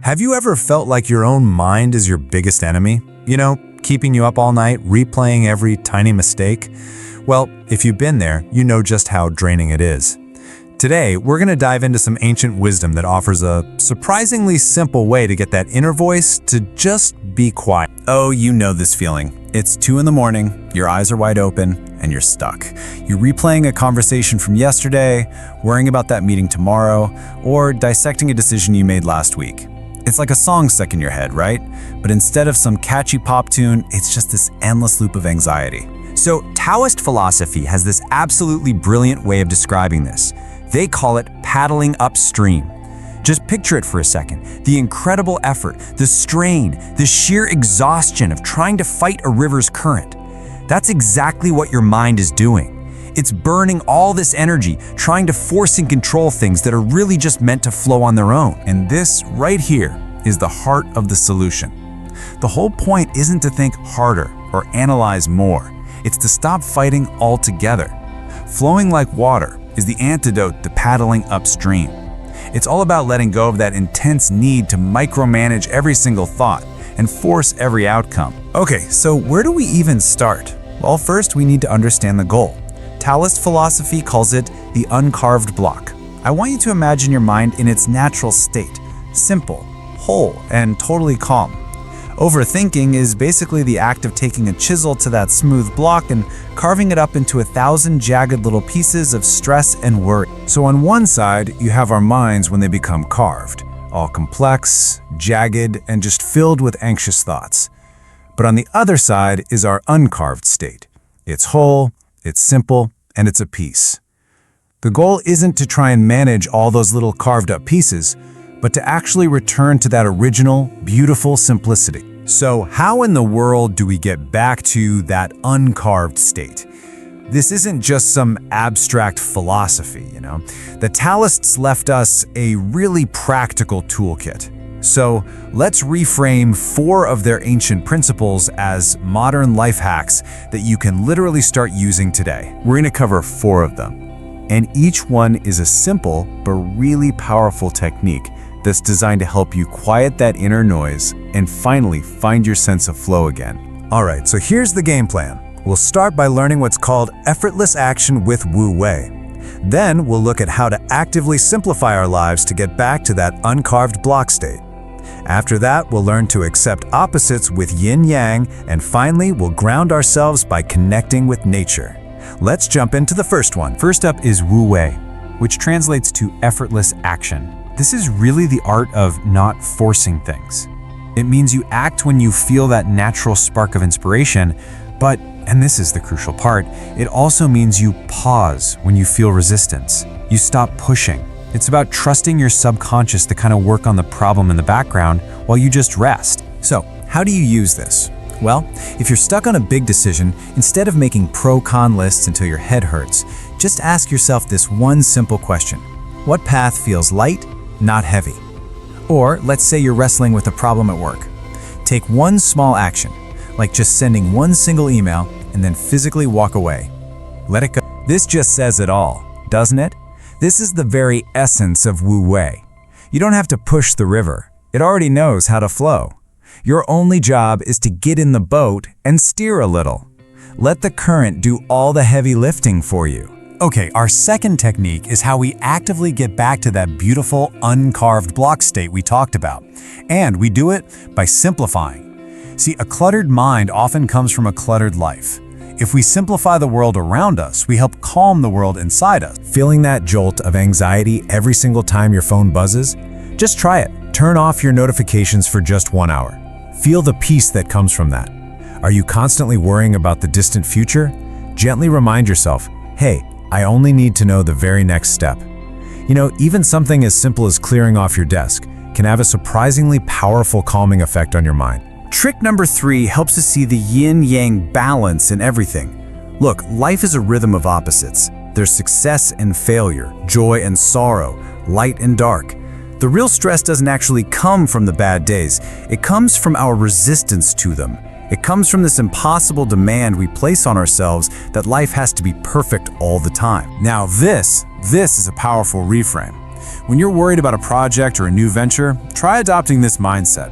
Have you ever felt like your own mind is your biggest enemy? You know, keeping you up all night, replaying every tiny mistake? Well, if you've been there, you know just how draining it is. Today, we're going to dive into some ancient wisdom that offers a surprisingly simple way to get that inner voice to just be quiet. Oh, you know this feeling. It's 2 in the morning, your eyes are wide open, and you're stuck. You're replaying a conversation from yesterday, worrying about that meeting tomorrow, or dissecting a decision you made last week. It's like a song stuck in your head, right? But instead of some catchy pop tune, it's just this endless loop of anxiety. So Taoist philosophy has this absolutely brilliant way of describing this. They call it paddling upstream. Just picture it for a second. The incredible effort, the strain, the sheer exhaustion of trying to fight a river's current. That's exactly what your mind is doing. It's burning all this energy, trying to force and control things that are really just meant to flow on their own. And this right here is the heart of the solution. The whole point isn't to think harder or analyze more. It's to stop fighting altogether. Flowing like water is the antidote to paddling upstream. It's all about letting go of that intense need to micromanage every single thought and force every outcome. Okay, so where do we even start? Well, first we need to understand the goal. Taoist philosophy calls it the uncarved block. I want you to imagine your mind in its natural state, simple, whole, and totally calm. Overthinking is basically the act of taking a chisel to that smooth block and carving it up into 1,000 jagged little pieces of stress and worry. So on one side, you have our minds when they become carved, all complex, jagged, and just filled with anxious thoughts. But on the other side is our uncarved state. It's whole, it's simple, and it's a piece. The goal isn't to try and manage all those little carved up pieces, but to actually return to that original, beautiful simplicity. So how in the world do we get back to that uncarved state? This isn't just some abstract philosophy, you know? The Taoists left us a really practical toolkit. So let's reframe 4 of their ancient principles as modern life hacks that you can literally start using today. We're going to cover 4 of them. And each one is a simple but really powerful technique that's designed to help you quiet that inner noise and finally find your sense of flow again. All right, so here's the game plan. We'll start by learning what's called effortless action with Wu Wei. Then we'll look at how to actively simplify our lives to get back to that uncarved block state. After that, we'll learn to accept opposites with yin-yang, and finally, we'll ground ourselves by connecting with nature. Let's jump into the first one. First up is Wu Wei, which translates to effortless action. This is really the art of not forcing things. It means you act when you feel that natural spark of inspiration, but, and this is the crucial part, it also means you pause when you feel resistance. You stop pushing. It's about trusting your subconscious to kind of work on the problem in the background while you just rest. So, how do you use this? Well, if you're stuck on a big decision, instead of making pro-con lists until your head hurts, just ask yourself this one simple question. What path feels light, not heavy? Or let's say you're wrestling with a problem at work. Take one small action, like just sending one single email and then physically walk away. Let it go. This just says it all, doesn't it? This is the very essence of Wu Wei. You don't have to push the river. It already knows how to flow. Your only job is to get in the boat and steer a little. Let the current do all the heavy lifting for you. Okay, our second technique is how we actively get back to that beautiful, uncarved block state we talked about. And we do it by simplifying. See, a cluttered mind often comes from a cluttered life. If we simplify the world around us, we help calm the world inside us. Feeling that jolt of anxiety every single time your phone buzzes? Just try it. Turn off your notifications for just 1 hour. Feel the peace that comes from that. Are you constantly worrying about the distant future? Gently remind yourself, hey, I only need to know the very next step. You know, even something as simple as clearing off your desk can have a surprisingly powerful calming effect on your mind. Trick number 3 helps us see the yin-yang balance in everything. Look, life is a rhythm of opposites. There's success and failure, joy and sorrow, light and dark. The real stress doesn't actually come from the bad days. It comes from our resistance to them. It comes from this impossible demand we place on ourselves that life has to be perfect all the time. Now this is a powerful reframe. When you're worried about a project or a new venture, try adopting this mindset.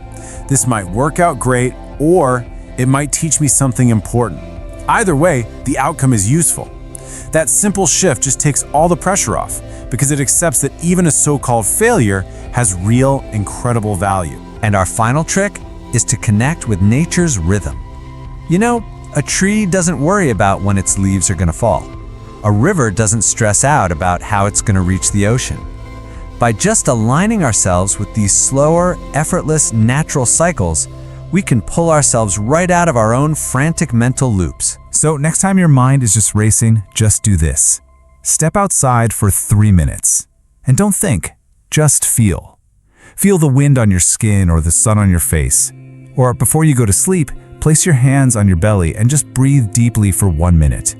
This might work out great, or it might teach me something important. Either way, the outcome is useful. That simple shift just takes all the pressure off, because it accepts that even a so-called failure has real, incredible value. And our final trick is to connect with nature's rhythm. You know, a tree doesn't worry about when its leaves are going to fall. A river doesn't stress out about how it's going to reach the ocean. By just aligning ourselves with these slower, effortless, natural cycles, we can pull ourselves right out of our own frantic mental loops. So next time your mind is just racing, just do this. Step outside for 3 minutes. And don't think, just feel. Feel the wind on your skin or the sun on your face. Or before you go to sleep, place your hands on your belly and just breathe deeply for 1 minute.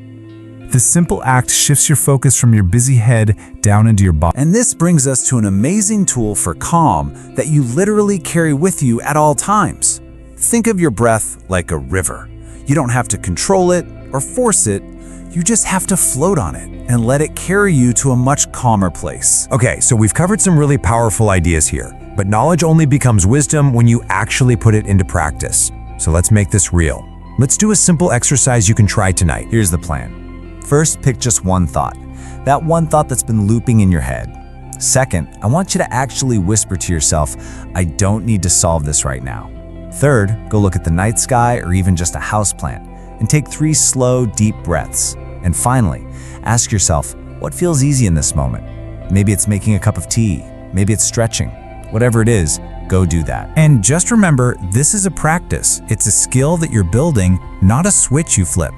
This simple act shifts your focus from your busy head down into your body. And this brings us to an amazing tool for calm that you literally carry with you at all times. Think of your breath like a river. You don't have to control it or force it. You just have to float on it and let it carry you to a much calmer place. Okay, so we've covered some really powerful ideas here, but knowledge only becomes wisdom when you actually put it into practice. So let's make this real. Let's do a simple exercise you can try tonight. Here's the plan. First, pick just one thought. That one thought that's been looping in your head. Second, I want you to actually whisper to yourself, I don't need to solve this right now. Third, go look at the night sky or even just a houseplant and take 3 slow, deep breaths. And finally, ask yourself, what feels easy in this moment? Maybe it's making a cup of tea. Maybe it's stretching. Whatever it is, go do that. And just remember, this is a practice. It's a skill that you're building, not a switch you flip.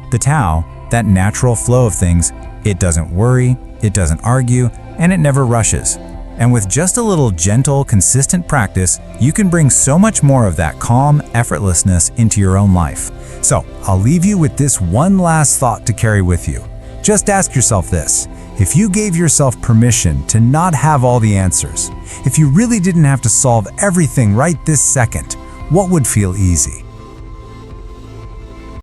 The Tao, that natural flow of things, it doesn't worry, it doesn't argue, and it never rushes. And with just a little gentle, consistent practice, you can bring so much more of that calm effortlessness into your own life. So, I'll leave you with this one last thought to carry with you. Just ask yourself this. If you gave yourself permission to not have all the answers, if you really didn't have to solve everything right this second, what would feel easy?